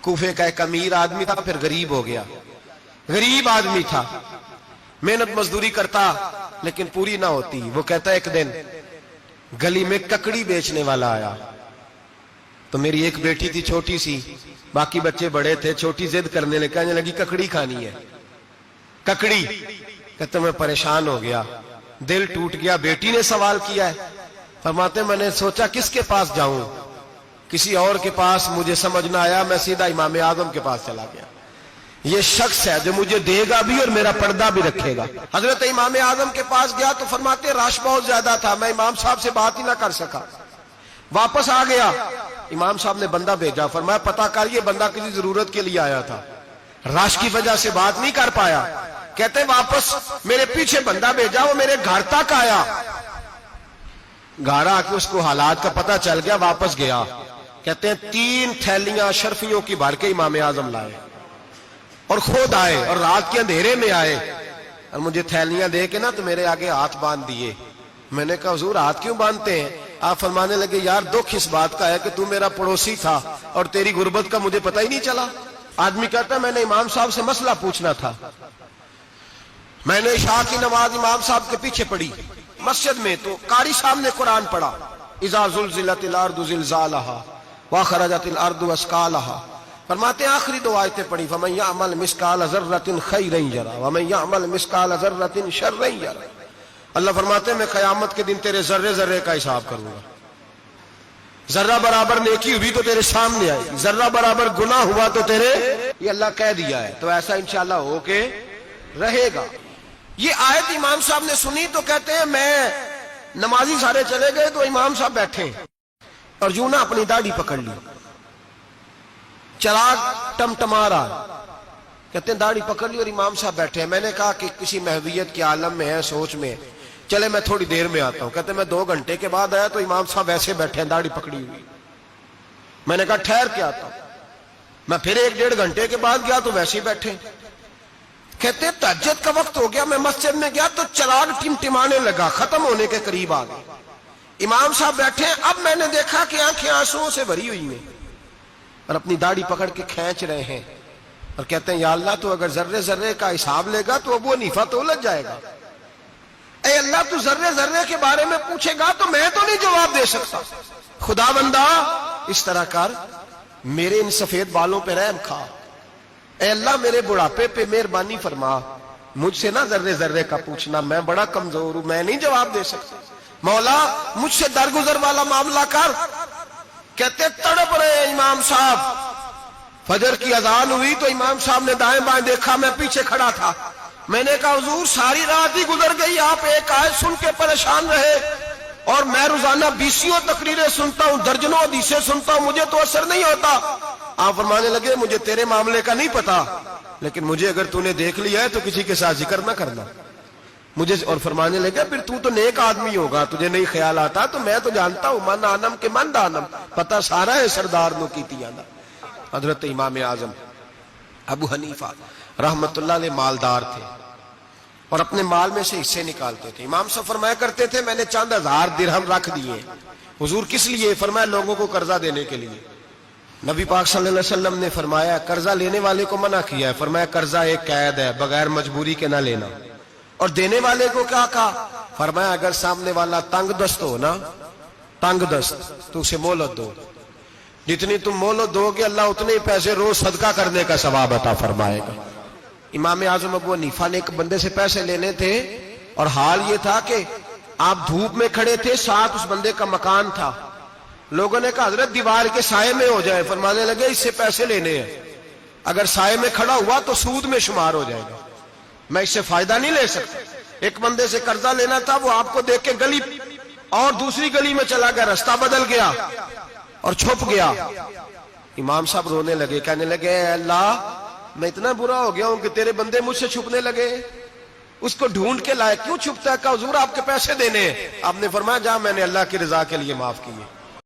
کوفے کا ایک امیر آدمی تھا، پھر غریب ہو گیا، غریب آدمی تھا، محنت مزدوری کرتا لیکن پوری نہ ہوتی۔ وہ کہتا ایک دن گلی میں ککڑی بیچنے والا آیا، تو میری ایک بیٹی تھی چھوٹی سی، باقی بچے بڑے تھے، چھوٹی ضد کرنے لگی، کہنے لگی ککڑی کھانی ہے، ککڑی۔ کہتے میں پریشان ہو گیا، دل ٹوٹ گیا، بیٹی نے سوال کیا ہے۔ فرماتے میں نے سوچا کس کے پاس جاؤں، کسی اور کے پاس مجھے سمجھ نہ آیا، میں سیدھا امام اعظم کے پاس چلا گیا، یہ شخص ہے جو مجھے دے گا بھی اور میرا پردہ بھی رکھے گا۔ حضرت امام اعظم کے پاس گیا تو فرماتے رش بہت زیادہ تھا، میں امام صاحب سے بات ہی نہ کر سکا، واپس آ گیا۔ امام صاحب نے بندہ بھیجا، فرمایا پتہ کر یہ بندہ کسی ضرورت کے لیے آیا تھا، رش کی وجہ سے بات نہیں کر پایا۔ کہتے واپس میرے پیچھے بندہ بھیجا، وہ میرے گھر تک آیا، گھر آ کے اس کو حالات کا پتہ چل گیا، واپس گیا۔ کہتے ہیں 3 تھیلیاں اشرفیوں کی بھر کے امام اعظم لائے اور خود آئے اور رات کے اندھیرے میں آئے اور مجھے تھیلیاں دے کے نا تو میرے آگے ہاتھ باندھ دیے۔ میں نے کہا حضور ہاتھ کیوں باندھتے ہیں؟ آپ فرمانے لگے یار دکھ اس بات کا ہے کہ تو میرا پڑوسی تھا اور تیری غربت کا مجھے پتہ ہی نہیں چلا۔ آدمی کہتا ہے میں نے امام صاحب سے مسئلہ پوچھنا تھا، میں نے عشاء کی نماز امام صاحب کے پیچھے پڑھی مسجد میں، تو قاری صاحب نے قرآن پڑھا، اذا زلزلت الارض زلزالہا واخرجت الارض اثقالہا۔ فرماتے ہیں آخری 2 آیتیں پڑھی، فمن یعمل مثقال ذرۃ خیرا یرہ ومن یعمل مثقال ذرۃ شرا یرہ۔ اللہ فرماتے ہیں میں قیامت کے دن تیرے ذرے ذرے کا حساب کروں گا، ذرہ برابر نیکی ہوئی تو تیرے سامنے آئے، ذرہ برابر گناہ ہوا تو تیرے، یہ اللہ کہہ دیا ہے، تو ایسا انشاءاللہ ہو کے رہے گا۔ یہ آیت امام صاحب نے سنی تو کہتے ہیں میں نمازی سارے چلے گئے تو امام صاحب بیٹھے اور یوں نہ اپنی داڑھی پکڑ لی، چراغ ٹمٹما رہا، کہتے ہیں داڑھی پکڑ لی اور امام صاحب بیٹھے ہیں۔ میں نے کہا کہ کسی محویت کے عالم میں ہے، سوچ میں، چلے میں تھوڑی دیر میں آتا ہوں۔ کہتے ہیں میں 2 گھنٹے کے بعد آیا تو امام صاحب ایسے بیٹھے ہیں داڑھی پکڑی ہوئی۔ میں نے کہا ٹھہر کے آتا ہوں۔ میں پھر 1-1.5 گھنٹے کے بعد گیا تو ویسے ہی بیٹھے۔ کہتے ہیں تہجد کا وقت ہو گیا، میں مسجد میں گیا تو چراغ ٹمٹمانے لگا، ختم ہونے کے قریب آ گئے، امام صاحب بیٹھے ہیں۔ اب میں نے دیکھا کہ آنکھیں آنسوؤں سے بھری ہوئی ہیں اور اپنی داڑھی پکڑ کے کھینچ رہے ہیں اور کہتے ہیں یا اللہ تو اگر ذرے ذرے کا حساب لے گا تو ابو حنیفہ تو الجھ جائے گا، اے اللہ تو ذرے ذرے کے بارے میں پوچھے گا تو میں تو نہیں جواب دے سکتا، خدا بندہ اس طرح کر، میرے ان سفید بالوں پہ رحم کھا، اے اللہ میرے بڑھاپے پہ مہربانی فرما، مجھ سے نہ ذرے ذرے کا پوچھنا، میں بڑا کمزور ہوں، میں نہیں جواب دے سکتا، مولا مجھ سے درگزر والا معاملہ کر۔ کہتے تڑپ رہے امام صاحب۔ فجر کی اذان ہوئی تو امام صاحب نے دائیں بائیں دیکھا، میں پیچھے کھڑا تھا، میں نے کہا حضور ساری رات ہی گزر گئی، آپ ایک آیت سن کے پریشان رہے اور میں روزانہ 20 تقریریں سنتا ہوں، درجنوں حدیثیں سنتا ہوں، مجھے تو اثر نہیں ہوتا۔ آپ فرمانے لگے مجھے تیرے معاملے کا نہیں پتا، لیکن مجھے اگر تو نے دیکھ لیا ہے تو کسی کے ساتھ ذکر نہ کرنا مجھے، اور فرمانے لگے پھر تو نیک آدمی ہوگا، تجھے نہیں خیال آتا، تو میں تو جانتا ہوں من آنم کے من دانم، پتہ سارا ہے سردار نو کی تیانا۔ حضرت امام اعظم ابو حنیفہ رحمت اللہ علیہ مالدار تھے اور اپنے مال میں سے حصے نکالتے تھے۔ امام صاحب فرمایا کرتے تھے میں نے چند 1000 درہم رکھ دیے۔ حضور کس لیے؟ فرمایا لوگوں کو قرضہ دینے کے لیے۔ نبی پاک صلی اللہ علیہ وسلم نے فرمایا قرضہ لینے والے کو منع کیا ہے، فرمایا قرضہ ایک قید ہے، بغیر مجبوری کے نہ لینا، اور دینے والے کو کیا کہا؟ فرمایا اگر سامنے والا تنگ دست ہو نا، تنگ دست، تو اسے مہلت دو، جتنی تم مہلت دو گے اللہ اتنے ہی پیسے روز صدقہ کرنے کا ثواب عطا فرمائے گا۔ امام اعظم ابو حنیفہ نے ایک بندے سے پیسے لینے تھے اور حال یہ تھا کہ آپ دھوپ میں کھڑے تھے، ساتھ اس بندے کا مکان تھا، لوگوں نے کہا حضرت دیوار کے سائے میں ہو جائے، فرمانے لگے اس سے پیسے لینے ہیں، اگر سائے میں کھڑا ہوا تو سود میں شمار ہو جائے گا، میں اس سے فائدہ نہیں لے سکتا۔ ایک بندے سے قرضہ لینا تھا، وہ آپ کو دیکھ کے گلی اور دوسری گلی میں چلا گیا، رستہ بدل گیا اور چھپ گیا۔ امام صاحب رونے لگے، کہنے لگے اے اللہ میں اتنا برا ہو گیا ہوں کہ تیرے بندے مجھ سے چھپنے لگے، اس کو ڈھونڈ کے لائے، کیوں چھپتا ہے؟ کہا حضور آپ کے پیسے دینے ہیں۔ آپ نے فرمایا جا میں نے اللہ کی رضا کے لیے معاف کیے۔